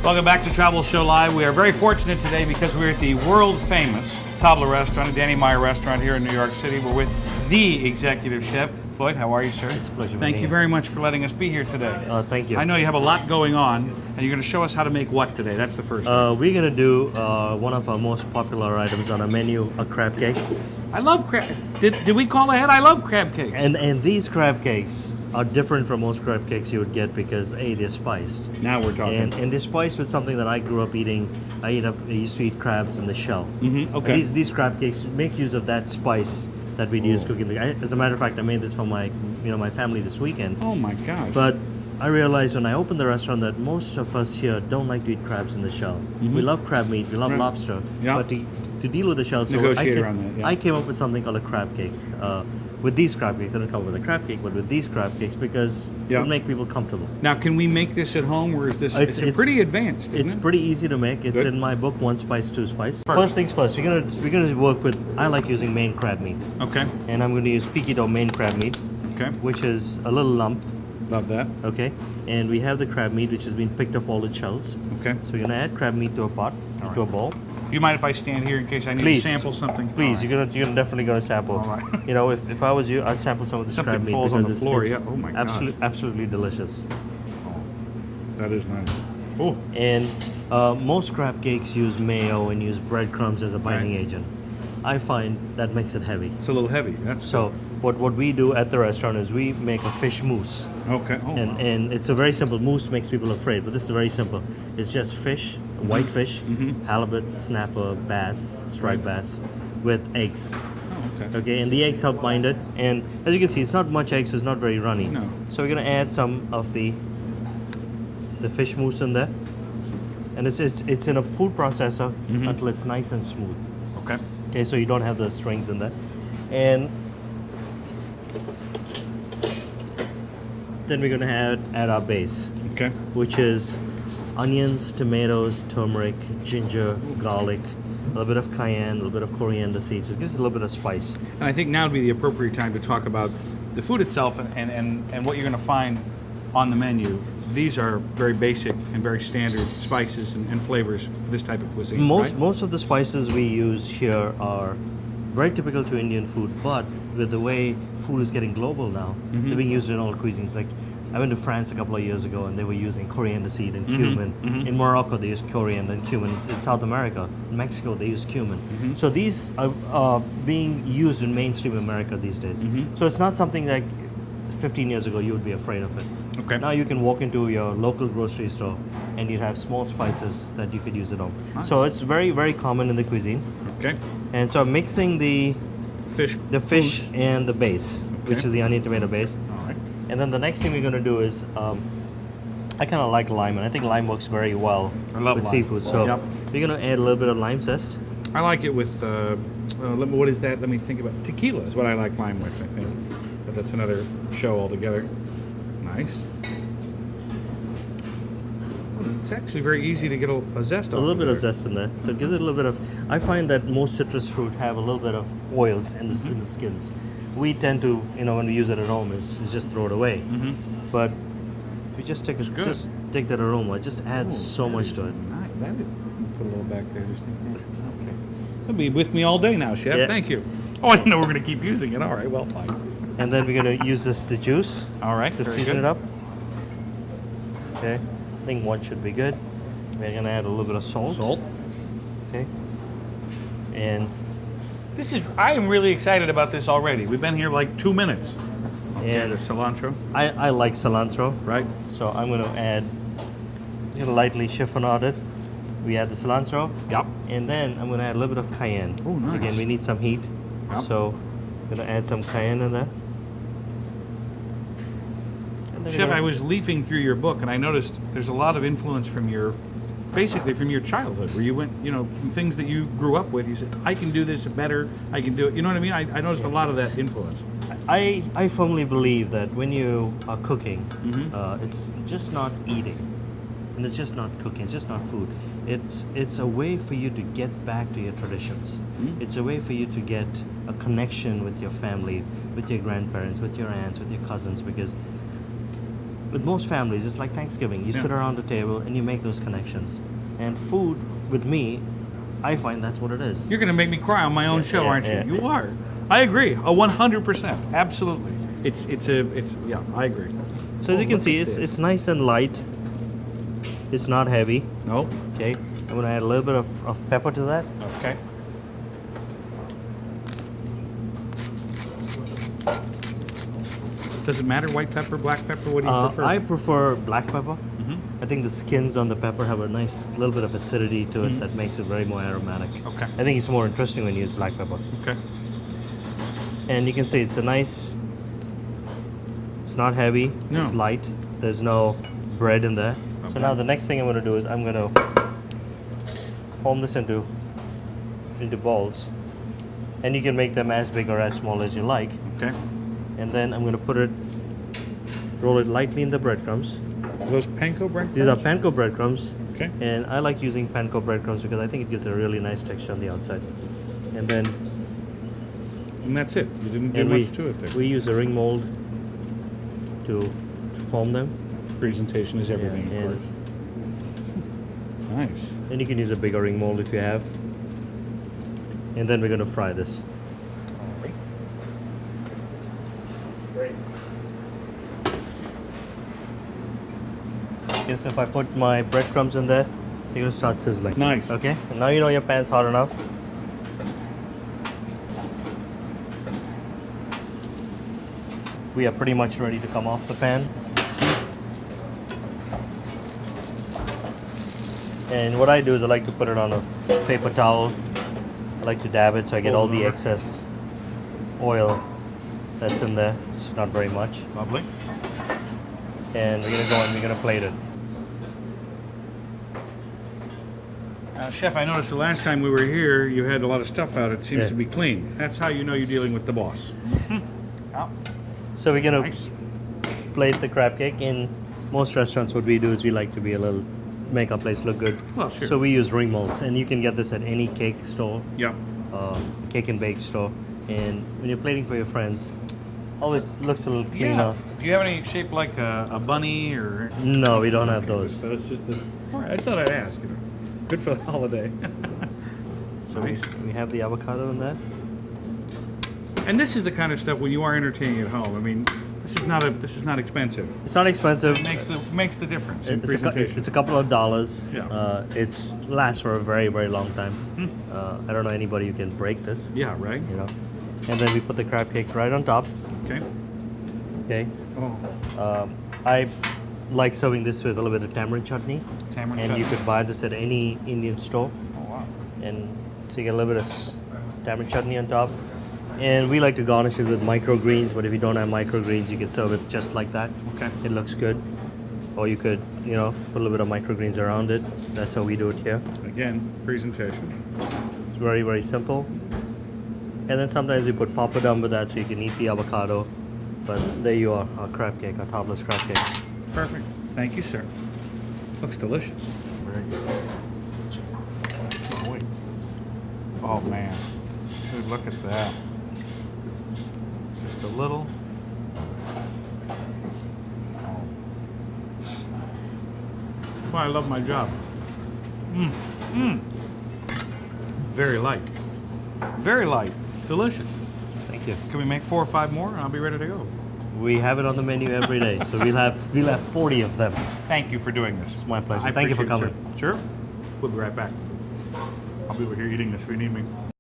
Welcome back to Travel Show Live. We are very fortunate today because we're at the world-famous Tabla restaurant, a Danny Meyer restaurant here in New York City. We're with the executive chef. Floyd, how are you, sir? It's a pleasure. Thank you very much for letting us be here today. Thank you. I know you have a lot going on, and you're going to show us how to make what today? That's the first thing. We're going to do one of our most popular items on our menu, a crab cake. I love crab. Did we call ahead? I love crab cakes. And these crab cakes are different from most crab cakes you would get because A, they're spiced. Now we're talking. And they're spiced with something that I grew up eating. I used to eat crabs in the shell. Mm-hmm. Okay. These crab cakes make use of that spice that we use cooking. As a matter of fact, I made this for my family this weekend. Oh my gosh. But I realized when I opened the restaurant that most of us here don't like to eat crabs in the shell. Mm-hmm. We love crab meat, we love lobster, but to deal with the shell, so I came up with something called a crab cake. With these crab cakes, I didn't come with a crab cake, but with these crab cakes because it would make people comfortable. Now, can we make this at home, or is this? It's pretty advanced. It's pretty easy to make. It's in my book, One Spice, Two Spice. First things first, we're gonna work with. I like using Maine crab meat. Okay. And I'm going to use Piquito Maine crab meat. Okay. Which is a little lump. Love that. Okay. And we have the crab meat, which has been picked off all the shells. Okay. So we're gonna add crab meat to a pot, to a bowl. You mind if I stand here in case I need to sample something? Please, you're definitely gonna sample. All right. If I was you, I'd sample some of this crab meat. Something falls on the floor. It's Oh my gosh. absolutely delicious. Oh, that is nice. Oh. And most crab cakes use mayo and use breadcrumbs as a binding agent. I find that makes it heavy. It's a little heavy. What we do at the restaurant is we make a fish mousse. Okay. Oh, and it's a very simple mousse. Makes people afraid, but this is very simple. It's just fish, white fish, halibut, snapper, bass, striped bass, with eggs. Oh, okay. Okay, and the eggs help bind it. And as you can see, it's not much eggs, so it's not very runny. No. So we're gonna add some of the fish mousse in there, and it's in a food processor until it's nice and smooth. Okay. Okay, so you don't have the strings in there. And then we're going to add our base. Okay. Which is onions, tomatoes, turmeric, ginger, garlic, a little bit of cayenne, a little bit of coriander seeds. So it gives it a little bit of spice. And I think now would be the appropriate time to talk about the food itself and what you're going to find on the menu. These are very basic and very standard spices and flavors for this type of cuisine. Most of the spices we use here are very typical to Indian food, but with the way food is getting global now, they're being used in all cuisines. Like I went to France a couple of years ago and they were using coriander seed and cumin. In Morocco they use coriander and cumin. In South America, in Mexico they use cumin. So these are being used in mainstream America these days. So it's not something that 15 years ago you would be afraid of it. Okay. Now you can walk into your local grocery store and you'd have small spices that you could use at home. Nice. So it's very, very common in the cuisine. Okay. And so I'm mixing the fish and the base, which is the onion tomato base. All right. And then the next thing we're going to do is, I kind of like lime, and I think lime works very well with seafood. So we're going to add a little bit of lime zest. I like it with, what is that? Let me think about tequila is what I like lime with, I think. But that's another show altogether. Nice. It's actually very easy to get a zest off. A little bit of zest in there. So it gives it a little bit of... I find that most citrus fruit have a little bit of oils in the, in the skins. We tend to, when we use it at home, is just throw it away. But if you just take that aroma, it just adds so much to it. Nice. Put a little back there. Okay. That'll be with me all day now, Chef. Yeah. Thank you. Oh, I didn't know we were going to keep using it. All right, well, fine. And then we're going to use the juice. All right, to season it up. Okay, I think one should be good. We're going to add a little bit of salt. Okay. And I am really excited about this already. We've been here like 2 minutes. Okay, and the cilantro. I like cilantro. Right. So I'm going to lightly chiffonade it. We add the cilantro. Yep. And then I'm going to add a little bit of cayenne. Oh, nice. Again, we need some heat. Yep. So I'm going to add some cayenne in there. Chef, I was leafing through your book and I noticed there's a lot of influence from your childhood, where you went, from things that you grew up with. You said, I can do this better, I can do it. You know what I mean? I noticed a lot of that influence. I firmly believe that when you are cooking, it's just not eating. And it's just not cooking, it's just not food. It's a way for you to get back to your traditions. It's a way for you to get a connection with your family, with your grandparents, with your aunts, with your cousins, because with most families, it's like Thanksgiving. You sit around the table and you make those connections. And food, with me, I find that's what it is. You're going to make me cry on my own show, aren't you? You are. I agree. 100%. Absolutely. It's yeah, I agree. So as you can see, it's nice and light. It's not heavy. No. Okay. I'm going to add a little bit of pepper to that. Okay. Does it matter, white pepper, black pepper? What do you prefer? I prefer black pepper. I think the skins on the pepper have a nice little bit of acidity to it that makes it very more aromatic. Okay. I think it's more interesting when you use black pepper. Okay. And you can see it's a nice, it's not heavy, No. it's light. There's no bread in there. So Okay. now the next thing I'm going to do is I'm going to form this into balls. And you can make them as big or as small as you like. Okay. And then I'm going to roll it lightly in the breadcrumbs. Are those panko breadcrumbs? These are panko breadcrumbs. Okay. And I like using panko breadcrumbs because I think it gives a really nice texture on the outside. And then And that's it. You didn't do much to it there. we use a ring mold to form them. Presentation is everything, Yeah, of course. Nice. And you can use a bigger ring mold if you have. And then we're going to fry this. Okay, so if I put my breadcrumbs in there, they're going to start sizzling. Nice. Okay, and now you know your pan's hot enough. We are pretty much ready to come off the pan. And what I do is I like to put it on a paper towel. I like to dab it so I get all the excess oil that's in there. It's not very much. Lovely. And we're gonna go and we're gonna plate it. Chef, I noticed the last time we were here, you had a lot of stuff out. It seems Yeah. to be clean. That's how you know you're dealing with the boss. Oh, So we're gonna nice. plate the crab cake. In most restaurants, what we do is we like to make our place look good. Well, sure. So we use ring molds, and you can get this at any cake store, Yep. cake and bake store. And when you're plating for your friends, always looks a little cleaner. Yeah. Do you have any shape like a bunny or? No, we don't have those. So it's just the. All right, I thought I'd ask. You know, good for the holiday. So Nice. we have the avocado in there. And this is the kind of stuff when you are entertaining at home. I mean, this is not expensive. It's not expensive. It makes the difference in It's presentation. it's a couple of dollars. Yeah. It's lasts for a very, very long time. I don't know anybody who can break this, Yeah. Right. you know. And then we put the crab cake right on top. Okay. Okay. Oh, I like serving this with a little bit of tamarind chutney. tamarind And chutney. you could buy this at any Indian store. Oh wow. And so you get a little bit of tamarind chutney on top. And we like to garnish it with microgreens, but if you don't have microgreens, you can serve it just like that. Okay. It looks good. Or you could, put a little bit of microgreens around it. That's how we do it here. Again, presentation. It's very, very simple. And then sometimes we put papadum with that so you can eat the avocado. But there you are, our crab cake, our Tabla's crab cake. Perfect. Thank you, sir. Looks delicious. Very good. Oh, wait. Oh man. Dude, look at that. Just a little. Oh. That's why I love my job. Very light. Very light. Delicious. Thank you. Can we make 4 or 5 more and I'll be ready to go? We have it on the menu every day, so we'll have 40 of them. Thank you for doing this. It's my pleasure. Thank you for coming. Sure. We'll be right back. I'll be over here eating this if you need me.